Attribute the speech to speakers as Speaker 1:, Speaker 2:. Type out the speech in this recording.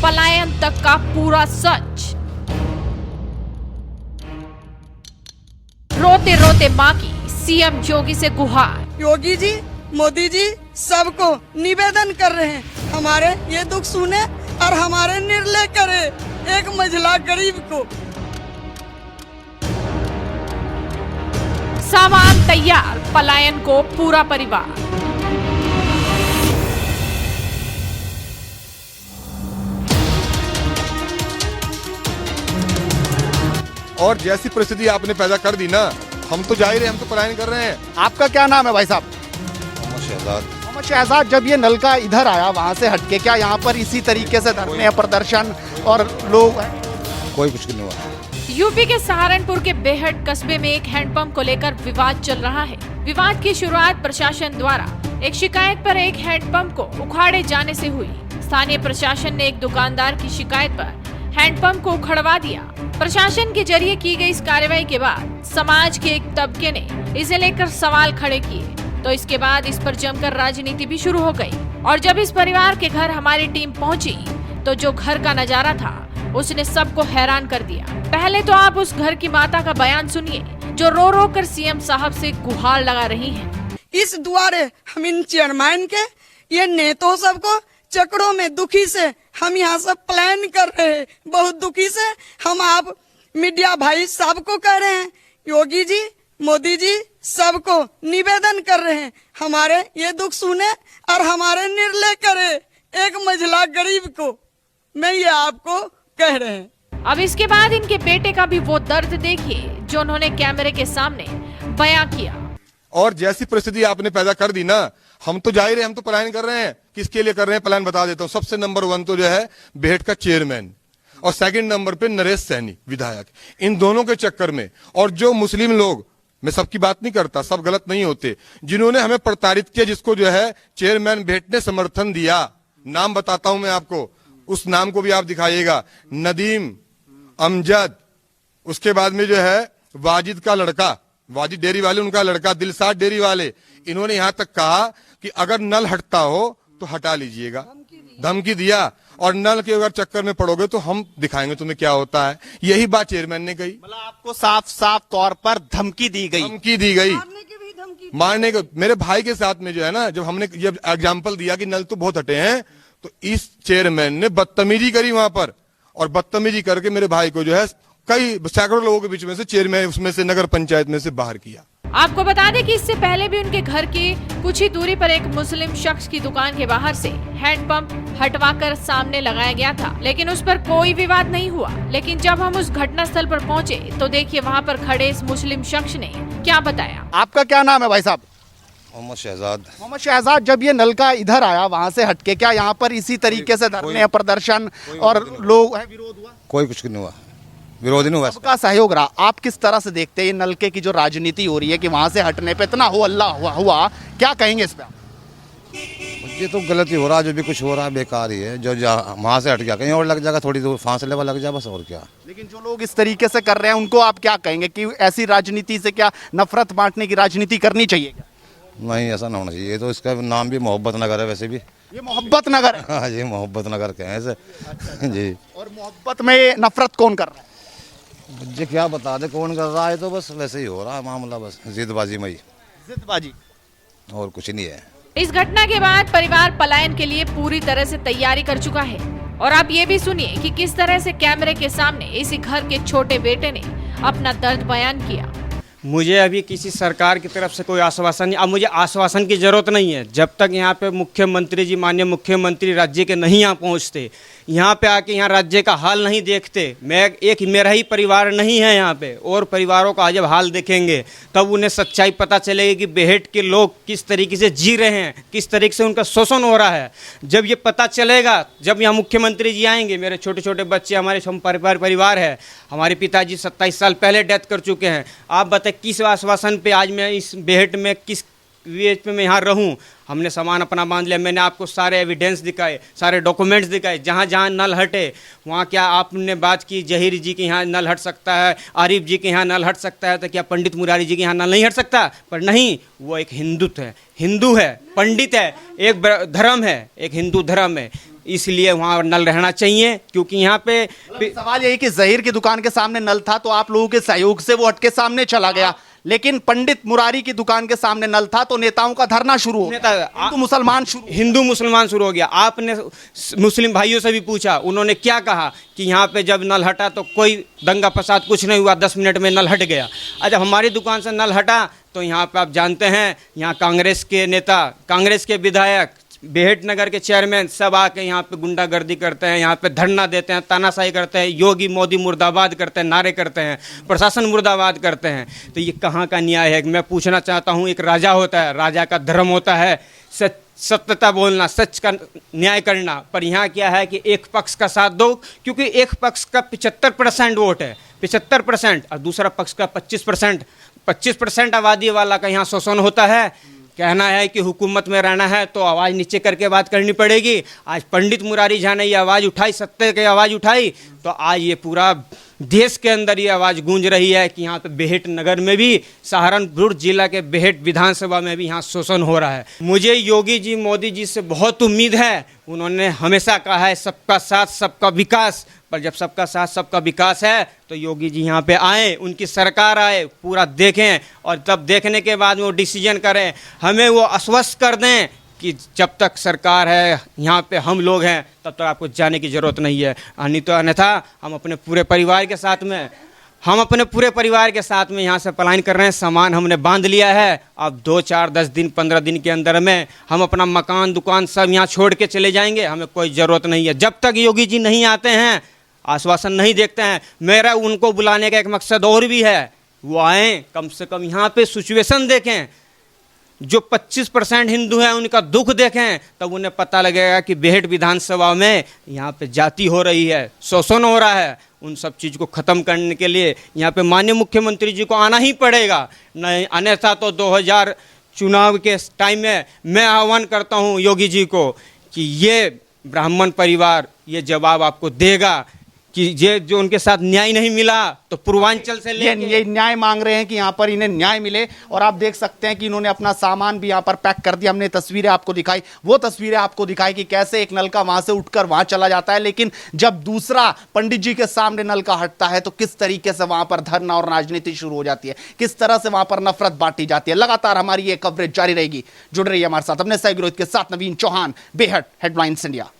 Speaker 1: पलायन तक का पूरा सच। रोते रोते मां की सीएम योगी से गुहार।
Speaker 2: योगी जी, मोदी जी सबको निवेदन कर रहे हैं, हमारे ये दुख सुने और हमारे निर्णय करे। एक महिला गरीब को
Speaker 1: सामान तैयार, पलायन को पूरा परिवार।
Speaker 3: और जैसी परिस्थिति आपने पैदा कर दी ना, हम तो जाहिर है, हम तो पलायन कर रहे हैं।
Speaker 4: आपका क्या नाम है भाई साहब?
Speaker 3: मोहम्मद शहजाद।
Speaker 4: मोहम्मद शहजाद, जब ये नलका इधर आया वहाँ से हटके, क्या यहाँ पर इसी तरीके से धरने प्रदर्शन और लोग
Speaker 3: कोई कुछ नहीं हुआ।
Speaker 1: यूपी के सहारनपुर के बेहट कस्बे में एक हैंडपंप को लेकर विवाद चल रहा है। विवाद की शुरुआत प्रशासन द्वारा एक शिकायत पर एक हैंडपंप को उखाड़े जाने से हुई। स्थानीय प्रशासन ने एक दुकानदार की शिकायत पर हैंडपंप को उखड़वा दिया। प्रशासन के जरिए की गई इस कार्रवाई के बाद समाज के एक तबके ने इसे लेकर सवाल खड़े किए, तो इसके बाद इस पर जमकर राजनीति भी शुरू हो गई। और जब इस परिवार के घर हमारी टीम पहुंची, तो जो घर का नजारा था उसने सबको हैरान कर दिया। पहले तो आप उस घर की माता का बयान सुनिए, जो रो रो कर सीएम साहब से गुहार लगा रही हैं।
Speaker 2: इस द्वारे हम इन चेयरमैन के ये नेताओं सबको चक्रों में दुखी से हम यहाँ से प्लान कर रहे हैं, बहुत दुखी से हम आप मीडिया भाई सबको कह रहे हैं, योगी जी, मोदी जी सबको निवेदन कर रहे हैं, हमारे ये दुख सुने और हमारे निर्णय करे। एक महिला गरीब को मैं ये आपको कह रहे हैं।
Speaker 1: अब इसके बाद इनके बेटे का भी वो दर्द देखिए जो उन्होंने कैमरे के सामने बयां किया।
Speaker 3: और जैसी परिस्थिति आपने पैदा कर दी ना, हम तो जाहिर है, हम तो पलायन कर रहे हैं। किसके लिए कर रहे हैं पलायन बता देता हूँ। सबसे नंबर 1 तो जो है बेहट का चेयरमैन, और सेकंड नंबर पे नरेश सैनी विधायक। इन दोनों के चक्कर में, और जो मुस्लिम लोग, मैं सबकी बात नहीं करता, सब गलत नहीं होते, जिन्होंने हमें प्रताड़ित किया, जिसको जो है चेयरमैन बेहट ने समर्थन दिया, नाम बताता हूं मैं आपको, उस नाम को भी आप दिखाइएगा। नदीम, अमजद, उसके बाद में जो है वाजिद का लड़का, वाजिद डेयरी वाले, उनका लड़का दिलसाद डेयरी वाले, इन्होंने यहां तक कहा कि अगर नल हटता हो तो हटा लीजिएगा। धमकी दिया, और नल के अगर चक्कर में पड़ोगे तो हम दिखाएंगे तुम्हें क्या होता है। यही बात चेयरमैन ने कही।
Speaker 4: मतलब आपको साफ साफ तौर पर धमकी दी गई?
Speaker 3: धमकी दी गई, मारने को। मेरे भाई के साथ में जो है ना, जब हमने ये एग्जाम्पल दिया कि नल तो बहुत हटे हैं, तो इस चेयरमैन ने बदतमीजी करी वहां पर, और बदतमीजी करके मेरे भाई को जो है कई सैकड़ों लोगों के बीच में से चेयरमैन, उसमें से नगर पंचायत में से बाहर किया।
Speaker 1: आपको बता दें कि इससे पहले भी उनके घर की कुछ ही दूरी पर एक मुस्लिम शख्स की दुकान के बाहर से हैंडपंप हटवाकर सामने लगाया गया था, लेकिन उस पर कोई विवाद नहीं हुआ। लेकिन जब हम उस घटना स्थल पर पहुंचे, तो देखिए वहां पर खड़े इस मुस्लिम शख्स ने क्या बताया।
Speaker 4: आपका क्या नाम है भाई साहब?
Speaker 3: मोहम्मद शहजाद।
Speaker 4: मोहम्मद शहजाद, जब ये नलका इधर आया वहाँ से हटके, क्या यहाँ पर इसी तरीके से धरने प्रदर्शन और लोग विरोध हुआ?
Speaker 3: कोई कुछ नहीं हुआ, विरोध नहीं हुआ।
Speaker 4: सबका सहयोग रहा। आप किस तरह से देखते हैं ये नलके की जो राजनीति हो रही है कि वहाँ से हटने पे इतना हो अल्लाह हुआ, क्या कहेंगे इस पे?
Speaker 5: ये तो गलती हो रहा है, जो भी कुछ हो रहा है बेकार ही है। जो वहाँ से हट गया, कहीं और लग जाएगा, थोड़ी दूर फासले पर लग जाए, बस और क्या।
Speaker 4: लेकिन जो लोग इस तरीके से कर रहे हैं उनको आप क्या कहेंगे कि ऐसी राजनीति से क्या नफरत बांटने की राजनीति करनी चाहिए क्या?
Speaker 5: नहीं, ऐसा ना होना चाहिए। तो इसका नाम भी मोहब्बत नगर है, वैसे भी
Speaker 4: ये मोहब्बत नगर है।
Speaker 5: हाँ जी, मोहब्बत नगर के हैं ऐसे। जी।
Speaker 4: और मोहब्बत में नफरत कौन कर रहा है?
Speaker 5: मुझे क्या बता दे कौन कर रहा है, तो बस वैसे ही हो रहा है मामला, बस जिदबाजी में ही,
Speaker 4: जिदबाजी,
Speaker 5: और कुछ नहीं है।
Speaker 1: इस घटना के बाद परिवार पलायन के लिए पूरी तरह से तैयारी कर चुका है। और आप ये भी सुनिए कि किस तरह से कैमरे के सामने इसी घर के छोटे बेटे ने अपना दर्द बयान किया।
Speaker 6: मुझे अभी किसी सरकार की तरफ से कोई आश्वासन नहीं, अब मुझे आश्वासन की ज़रूरत नहीं है। जब तक यहाँ पे मुख्यमंत्री जी, माननीय मुख्यमंत्री राज्य के नहीं यहाँ पहुँचते, यहाँ पे आके यहाँ राज्य का हाल नहीं देखते, मेरा ही परिवार नहीं है यहाँ पे, और परिवारों का जब हाल देखेंगे तब उन्हें सच्चाई पता चलेगी कि बेहट के लोग किस तरीके से जी रहे हैं, किस तरीके से उनका शोषण हो रहा है। जब ये पता चलेगा, जब यहाँ मुख्यमंत्री जी आएंगे, मेरे छोटे छोटे बच्चे, हमारे परिवार है, हमारे पिताजी 27 साल पहले डेथ कर चुके हैं। आप बताइए किस आश्वासन पे आज मैं इस बेहट में, किस वेज पे मैं यहाँ रहूँ? हमने सामान अपना बांध लिया, मैंने आपको सारे एविडेंस दिखाए, सारे डॉक्यूमेंट्स दिखाए, जहाँ जहाँ नल हटे वहाँ क्या आपने बात की जहीर जी के यहाँ नल हट सकता है, आरिफ जी के यहाँ नल हट सकता है, तो क्या पंडित मुरारी जी के यहाँ नल नहीं हट सकता? पर नहीं, वो एक हिंदू है, पंडित है, एक धर्म है, एक हिंदू धर्म है। इसलिए वहाँ नल रहना चाहिए, क्योंकि यहाँ पे
Speaker 4: सवाल यही कि जहीर की दुकान के सामने नल था तो आप लोगों के सहयोग से वो हट के सामने चला गया, लेकिन पंडित मुरारी की दुकान के सामने नल था तो नेताओं का धरना शुरू हो गया,
Speaker 6: हिंदू मुसलमान शुरू हो गया। आपने मुस्लिम भाइयों से भी पूछा, उन्होंने क्या कहा कि यहाँ पे जब नल हटा तो कोई दंगा फसाद कुछ नहीं हुआ, 10 मिनट में नल हट गया। अच्छा, हमारी दुकान से नल हटा तो यहाँ पे आप जानते हैं, यहाँ कांग्रेस के नेता, कांग्रेस के विधायक, बेहट नगर के चेयरमैन सब आके यहाँ पे गुंडागर्दी करते हैं, यहाँ पे धरना देते हैं, तानाशाही करते हैं, योगी मोदी मुर्दाबाद करते हैं, नारे करते हैं, प्रशासन मुर्दाबाद करते हैं। तो ये कहाँ का न्याय है? मैं पूछना चाहता हूँ, एक राजा होता है, राजा का धर्म होता है सत्यता बोलना, सच का न्याय करना, पर यहाँ क्या है कि एक पक्ष का साथ दो, क्योंकि एक पक्ष का 75% वोट है, 75%, और दूसरा पक्ष का 25% आबादी वाला का यहाँ शोषण होता है। कहना है कि हुकूमत में रहना है तो आवाज़ नीचे करके बात करनी पड़ेगी। आज पंडित मुरारी झा ने ये आवाज़ उठाई, सत्य की आवाज़ उठाई, तो आज ये पूरा देश के अंदर ये आवाज़ गूंज रही है कि यहाँ पे बेहट नगर में भी, सहारनपुर जिला के बेहट विधानसभा में भी यहाँ शोषण हो रहा है। मुझे योगी जी, मोदी जी से बहुत उम्मीद है। उन्होंने हमेशा कहा है सबका साथ सबका विकास, पर जब सबका साथ सबका विकास है तो योगी जी यहाँ पे आए, उनकी सरकार आए, पूरा देखें, और तब देखने के बाद वो डिसीजन करें। हमें वो आश्वस्त कर दें कि जब तक सरकार है, यहाँ पे हम लोग हैं, तब तक आपको जाने की ज़रूरत नहीं है। नहीं तो अन्यथा हम अपने पूरे परिवार के साथ में यहाँ से पलायन कर रहे हैं। सामान हमने बांध लिया है, अब 2, 4, 10 दिन, 15 दिन के अंदर में हम अपना मकान दुकान सब यहाँ छोड़ के चले जाएंगे। हमें कोई ज़रूरत नहीं है। जब तक योगी जी नहीं आते हैं, आश्वासन नहीं देखते हैं, मेरा उनको बुलाने का एक मकसद और भी है, वो आएँ, कम से कम यहाँ पे सिचुएशन देखें, जो 25% हिंदू हैं उनका दुख देखें, तब उन्हें पता लगेगा कि बेहट विधानसभा में यहाँ पे जाति हो रही है, शोषण हो रहा है। उन सब चीज़ को ख़त्म करने के लिए यहाँ पे माननीय मुख्यमंत्री जी को आना ही पड़ेगा, नहीं अन्यथा तो 2000 चुनाव के टाइम में मैं आह्वान करता हूँ योगी जी को कि ये ब्राह्मण परिवार ये जवाब आपको देगा कि ये जो उनके साथ न्याय नहीं मिला तो पूर्वांचल से
Speaker 4: ये न्याय मांग रहे हैं कि यहाँ पर इन्हें न्याय मिले। और आप देख सकते हैं कि इन्होंने अपना सामान भी यहाँ पर पैक कर दिया। हमने तस्वीरें आपको दिखाई, वो तस्वीरें आपको दिखाई कि कैसे एक नल का वहां से उठकर वहां चला जाता है, लेकिन जब दूसरा पंडित जी के सामने नल का हटता है तो किस तरीके से वहां पर धरना और राजनीति शुरू हो जाती है, किस तरह से वहां पर नफरत बांटी जाती है। लगातार हमारी ये कवरेज जारी रहेगी। जुड़ रही है हमारे साथ अपने सहयोगी के साथ। नवीन चौहान, बेहट हेडलाइंस इंडिया।